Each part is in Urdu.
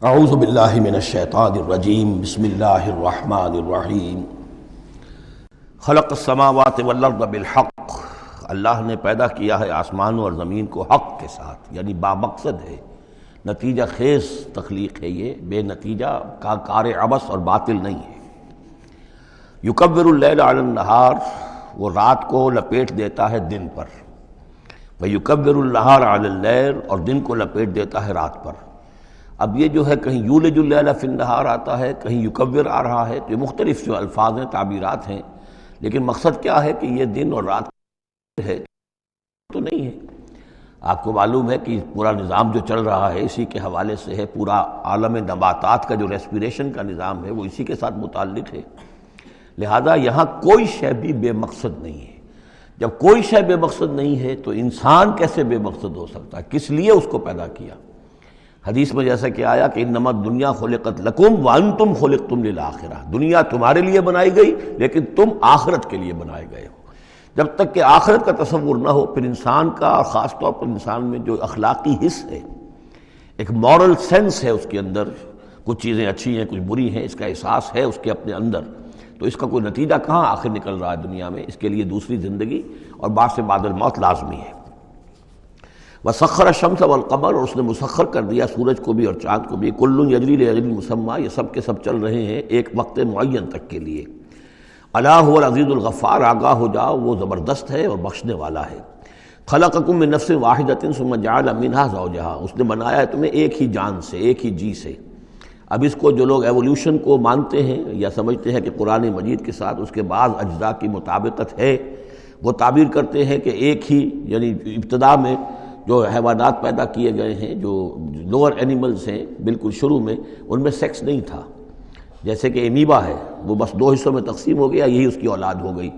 اعوذ باللہ من الشیطان الرجیم بسم اللہ الرحمن الرحیم خلق السماوات والارض بالحق، اللہ نے پیدا کیا ہے آسمانوں اور زمین کو حق کے ساتھ، یعنی بامقصد ہے، نتیجہ خیز تخلیق ہے، یہ بے نتیجہ کا کار عبث اور باطل نہیں ہے۔ یکبر اللیل علی النہار، وہ رات کو لپیٹ دیتا ہے دن پر، ویکبر النہار علی اللیل، اور دن کو لپیٹ دیتا ہے رات پر۔ اب یہ جو ہے کہیں یولج اللیل فی النہار آتا ہے، کہیں یکبر آ رہا ہے، تو یہ مختلف جو الفاظ ہیں، تعبیرات ہیں، لیکن مقصد کیا ہے کہ یہ دن اور رات ہے تو نہیں ہے۔ آپ کو معلوم ہے کہ پورا نظام جو چل رہا ہے اسی کے حوالے سے ہے، پورا عالم نباتات کا جو ریسپیریشن کا نظام ہے وہ اسی کے ساتھ متعلق ہے، لہذا یہاں کوئی شے بھی بے مقصد نہیں ہے۔ جب کوئی شے بے مقصد نہیں ہے تو انسان کیسے بے مقصد ہو سکتا ہے؟ کس لیے اس کو پیدا کیا؟ حدیث میں جیسا کہ آیا کہ انما الدنیا خلقت لکم وانتم خلقتم للآخرہ، دنیا تمہارے لیے بنائی گئی لیکن تم آخرت کے لیے بنائے گئے ہو۔ جب تک کہ آخرت کا تصور نہ ہو، پھر انسان کا، اور خاص طور پر انسان میں جو اخلاقی حص ہے، ایک مورل سینس ہے اس کے اندر، کچھ چیزیں اچھی ہیں کچھ بری ہیں، اس کا احساس ہے اس کے اپنے اندر، تو اس کا کوئی نتیجہ کہاں آخر نکل رہا ہے دنیا میں؟ اس کے لیے دوسری زندگی اور بعد سے بعد الموت لازمی ہے۔ وسخر الشمس والقمر، اور اس نے مسخر کر دیا سورج کو بھی اور چاند کو بھی، کل یجری لاجل مسمى، یہ سب کے سب چل رہے ہیں ایک وقت معین تک کے لیے۔ الا هو العزیز الغفار، آگاہ ہو جاؤ وہ زبردست ہے اور بخشنے والا ہے۔ خلقکم من نفس واحدۃ ثم جعل منها زوجها، اس نے بنایا ہے تمہیں ایک ہی جان سے، ایک ہی جی سے۔ اب اس کو جو لوگ ایولیوشن کو مانتے ہیں یا سمجھتے ہیں کہ قرآن مجید کے ساتھ اس کے بعض اجزاء کی مطابقت ہے، وہ تعبیر کرتے ہیں کہ ایک ہی، یعنی ابتدا میں جو حیوانات پیدا کیے گئے ہیں، جو لوور اینیملز ہیں، بالکل شروع میں ان میں سیکس نہیں تھا، جیسے کہ امیبا ہے، وہ بس دو حصوں میں تقسیم ہو گیا، یہی اس کی اولاد ہو گئی،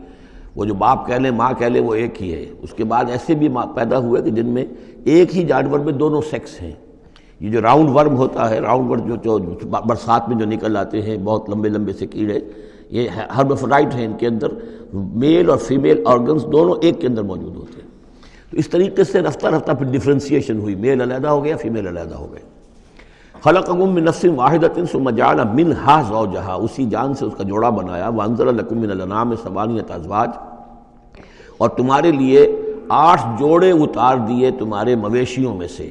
وہ جو باپ کہہ لیں ماں کہہ لیں وہ ایک ہی ہے۔ اس کے بعد ایسے بھی پیدا ہوئے کہ جن میں ایک ہی جانور میں دونوں سیکس ہیں۔ یہ جو راؤنڈ ورم ہوتا ہے، راؤنڈ ورم جو برسات میں جو نکل آتے ہیں بہت لمبے لمبے سے کیڑے، یہ ہرمفرائٹ ہیں، ان کے اندر میل اور فیمیل آرگنز دونوں ایک کے اندر موجود ہوتے ہیں۔ تو اس طریقے سے رفتہ رفتہ پھر ڈفرینسیشن ہوئی، میل علیحدہ ہو گیا، فیمیل علیحدہ ہو گئے۔ خلقکم من نفس واحدۃ ثم جعل منها زوجها، اسی جان سے اس کا جوڑا بنایا۔ وانزل لکم من الانعام ثمانیۃ ازواج، اور تمہارے لیے 8 جوڑے اتار دیے تمہارے مویشیوں میں سے۔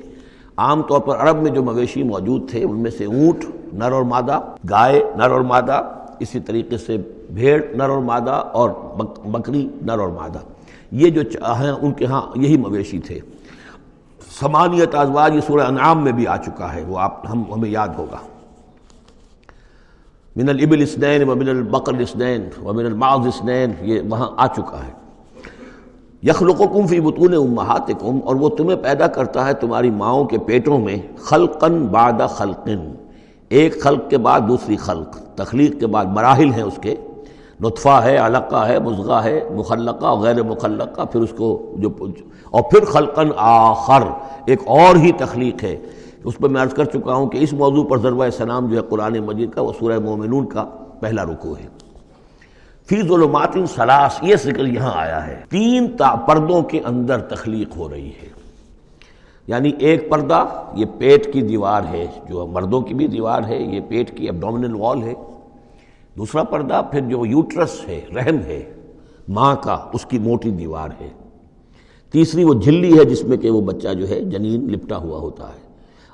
عام طور پر عرب میں جو مویشی موجود تھے ان میں سے اونٹ نر اور مادہ، گائے نر اور مادہ، اسی طریقے سے بھیڑ نر اور مادہ، اور بکری نر اور مادہ، یہ جو ہیں ان کے ہاں یہی مویشی تھے۔ ثمانیۃ ازواج یہ سورہ انعام میں بھی آ چکا ہے، وہ ہمیں یاد ہوگا۔ من الابل اثنین ومن البقر اثنین ومن المعز اثنین، یہ وہاں آ چکا ہے۔ یخلقکم فی بطون امہاتکم، اور وہ تمہیں پیدا کرتا ہے تمہاری ماؤں کے پیٹوں میں، خلقا بعد خلق، ایک خلق کے بعد دوسری خلق، تخلیق کے بعد مراحل ہیں اس کے، نطفہ ہے، علقہ ہے، مضغہ ہے، مخلقہ اور غیر مخلقہ، پھر اس کو اور پھر خلقاً آخر، ایک اور ہی تخلیق ہے۔ اس پہ میں عرض کر چکا ہوں کہ اس موضوع پر ضربہ سلام جو ہے قرآن مجید کا، وہ سورہ مومنون کا پہلا رکوع ہے۔ فی ظلمات ثلاث، یہ ذکر یہاں آیا ہے، 3 پردوں کے اندر تخلیق ہو رہی ہے۔ یعنی ایک پردہ یہ پیٹ کی دیوار ہے، جو مردوں کی بھی دیوار ہے، یہ پیٹ کی ایبڈومینل وال ہے۔ دوسرا پردہ پھر جو یوٹرس ہے، رحم ہے ماں کا، اس کی موٹی دیوار ہے۔ تیسری وہ جھلی ہے جس میں کہ وہ بچہ جو ہے جنین لپٹا ہوا ہوتا ہے۔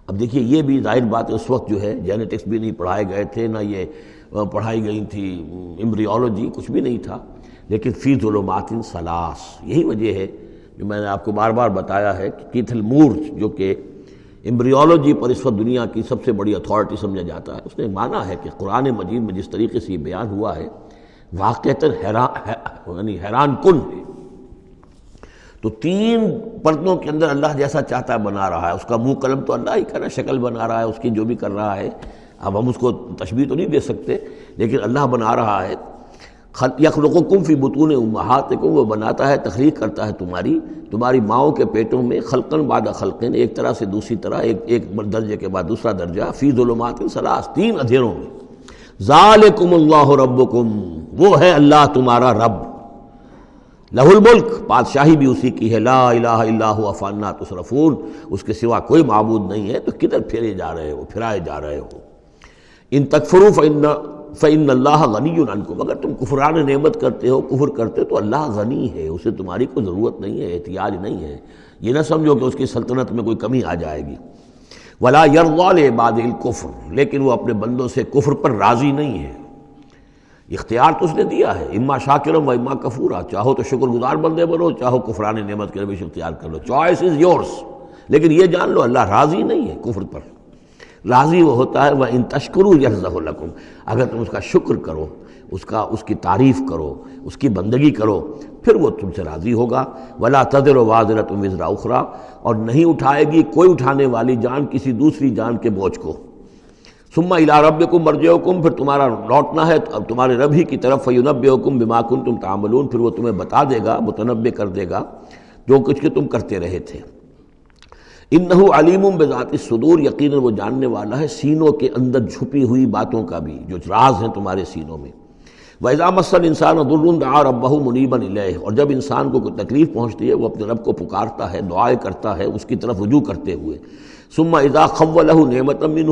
اب دیکھیے یہ بھی ظاہر بات ہے، اس وقت جو ہے جینیٹکس بھی نہیں پڑھائے گئے تھے، نہ یہ پڑھائی گئی تھی ایمبریولوجی، کچھ بھی نہیں تھا، لیکن فی ظلمات ثلاث، یہی وجہ ہے جو میں نے آپ کو بار بار بتایا ہے کہ کیتھل مور، جو کہ ایمبریولوجی پر اس وقت دنیا کی سب سے بڑی اتھارٹی سمجھا جاتا ہے، اس نے مانا ہے کہ قرآن مجید میں جس طریقے سے یہ بیان ہوا ہے واقعتاً حیران کن ہے۔ تو 3 پردوں کے اندر اللہ جیسا چاہتا ہے بنا رہا ہے، اس کا منہ قلم تو اللہ ہی کا نا، شکل بنا رہا ہے اس کی جو بھی کر رہا ہے، اب ہم اس کو تشبیہ تو نہیں دے سکتے، لیکن اللہ بنا رہا ہے۔ یخلقکم فی بطون امہاتکم، وہ بناتا ہے، تخلیق کرتا ہے تمہاری ماؤں کے پیٹوں میں، خلقاً بعد خلقن، ایک طرح سے دوسری طرح، ایک درجے کے بعد دوسرا درجہ، فی ظلمات ثلاث، 3 اندھیروں میں۔ ذالکم اللہ ربکم، وہ ہے اللہ تمہارا رب، لہ الملک، بادشاہی بھی اسی کی ہے، لا الہ الا ہوا فانا تصرفون، اس کے سوا کوئی معبود نہیں ہے، تو کدھر پھرائے جا رہے ہو۔ ان تکفروا فإن اللہ غنی عنکم، اگر تم کفران نعمت کرتے ہو، کفر کرتے ہو، تو اللہ غنی ہے، اسے تمہاری کوئی ضرورت نہیں ہے، احتیاج نہیں ہے، یہ نہ سمجھو کہ اس کی سلطنت میں کوئی کمی آ جائے گی۔ ولا یرضی لعبادہ الکفر، لیکن وہ اپنے بندوں سے کفر پر راضی نہیں ہے، اختیار تو اس نے دیا ہے، اما شاکرم و اما کفورا، چاہو تو شکر گزار بندے بنو، چاہو کفران نعمت کے روش اختیار کر لو، چوائس از یورس، لیکن یہ جان لو اللہ راضی نہیں ہے کفر پر، راضی وہ ہوتا ہے وَإِن تَشْكُرُوا يَرْضَهُ لَكُمْ، اگر تم اس کا شکر کرو، اس کی تعریف کرو، اس کی بندگی کرو، پھر وہ تم سے راضی ہوگا۔ وَلَا تَزِرُ وَازِرَةٌ وِزْرَ أُخْرَىٰ، اور نہیں اٹھائے گی کوئی اٹھانے والی جان کسی دوسری جان کے بوجھ کو۔ ثُمَّ إِلَىٰ رَبِّكُمْ مَرْجِعُكُمْ، پھر تمہارا لوٹنا ہے اب تمہارے رب ہی کی طرف، فَيُنَبِّئُكُمْ بِمَا كُنتُمْ تَعْمَلُونَ، پھر وہ تمہیں بتا دے گا، متنبع کر دے گا جو کچھ کہ تم کرتے رہے تھے۔ انہ علیم بذات الصدور، یقیناً وہ جاننے والا ہے سینوں کے اندر چھپی ہوئی باتوں کا بھی، جو راز ہیں تمہارے سینوں میں۔ وَإِذَا مَسَّ الْإِنسَانَ ضُرٌّ دَعَا رَبَّهُ مُنِيبًا إِلَيْهِ، اور جب انسان کو کوئی تکلیف پہنچتی ہے وہ اپنے رب کو پکارتا ہے، دعائیں کرتا ہے اس کی طرف رجوع کرتے ہوئے۔ ثم اذا خولہ نعمتا منہ،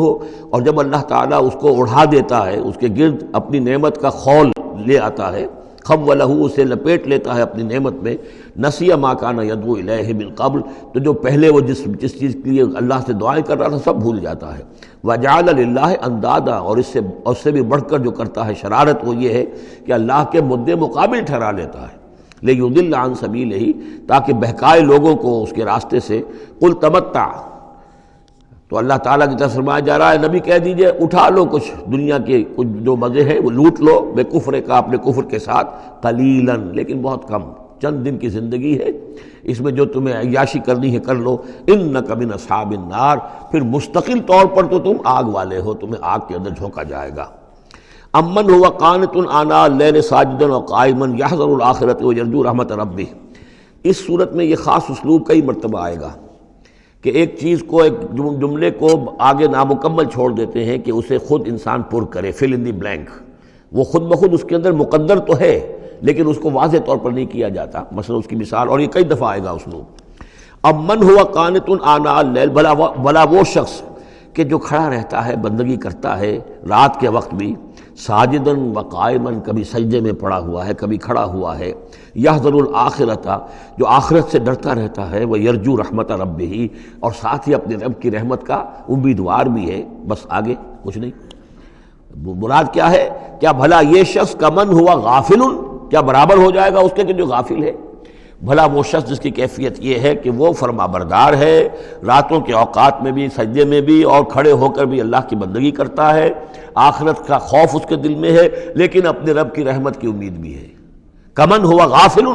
اور جب اللہ تعالیٰ اس کو اڑھا دیتا ہے، اس کے گرد اپنی نعمت کا خول لے آتا ہے، خولہ، اسے لپیٹ لیتا ہے اپنی نعمت میں، نسی ما کان یدعو الیہ من قبل، تو جو پہلے وہ جس چیز کے لیے اللہ سے دعائیں کر رہا تھا سب بھول جاتا ہے۔ وجعل للہ اندادا، اور اس سے بھی بڑھ کر جو کرتا ہے شرارت وہ یہ ہے کہ اللہ کے مدے مقابل ٹھہرا لیتا ہے، لیضل عن سبیلہ، تاکہ بہکائے لوگوں کو اس کے راستے سے۔ قل تمتع، تو اللہ تعالیٰ کی طرف فرمایا جا رہا ہے نبی کہہ دیجئے اٹھا لو کچھ دنیا کے کچھ جو مزے ہیں وہ لوٹ لو، بے کفر کا، اپنے کفر کے ساتھ، قلیلاً، لیکن بہت کم، چند دن کی زندگی ہے، اس میں جو تمہیں عیاشی کرنی ہے کر لو۔ انک من اصحاب النار، پھر مستقل طور پر تو تم آگ والے ہو، تمہیں آگ کے اندر جھونکا جائے گا۔ امن هو قانت آناء اللیل ساجدا وقائما یحذر الآخرۃ ویرجو رحمت ربہ، اس صورت میں یہ خاص اسلوب کئی مرتبہ آئے گا کہ ایک چیز کو، ایک جملے کو آگے نامکمل چھوڑ دیتے ہیں کہ اسے خود انسان پر کرے، فل ان دی بلینک، وہ خود بخود اس کے اندر مقدر تو ہے لیکن اس کو واضح طور پر نہیں کیا جاتا، مثلا اس کی مثال، اور یہ کئی دفعہ آئے گا اسلوب۔ اب من ہوا قانت آناء اللیل، بھلا وہ شخص کہ جو کھڑا رہتا ہے، بندگی کرتا ہے رات کے وقت بھی، ساجداً و قائماً، کبھی سجدے میں پڑا ہوا ہے کبھی کھڑا ہوا ہے، یحذر الآخرۃ، جو آخرت سے ڈرتا رہتا ہے، وہ یرجو رحمت ربہ، اور ساتھ ہی اپنے رب کی رحمت کا امیدوار بھی ہے، بس آگے کچھ نہیں۔ مراد کیا ہے؟ کیا بھلا یہ شخص کمن ہوا غافل، کیا برابر ہو جائے گا اس کے کہ جو غافل ہے؟ بھلا وہ شخص جس کی کیفیت یہ ہے کہ وہ فرما بردار ہے، راتوں کے اوقات میں بھی، سجدے میں بھی، اور کھڑے ہو کر بھی اللہ کی بندگی کرتا ہے، آخرت کا خوف اس کے دل میں ہے، لیکن اپنے رب کی رحمت کی امید بھی ہے۔ کمن ہوا غافل،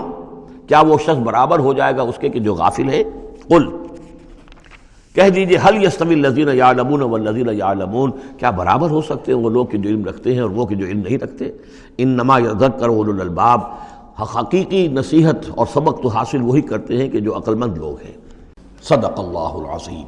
کیا وہ شخص برابر ہو جائے گا اس کے کہ جو غافل ہے؟ قل، کہہ دیجئے، حل یستوی الذین یعلمون والذین یعلمون، کیا برابر ہو سکتے ہیں وہ لوگ کہ جو علم رکھتے ہیں اور وہ کہ جو علم نہیں رکھتے؟ انما یذکر اولو الالباب، حقیقی نصیحت اور سبق تو حاصل وہی کرتے ہیں کہ جو عقل مند لوگ ہیں۔ صدق اللہ العظیم۔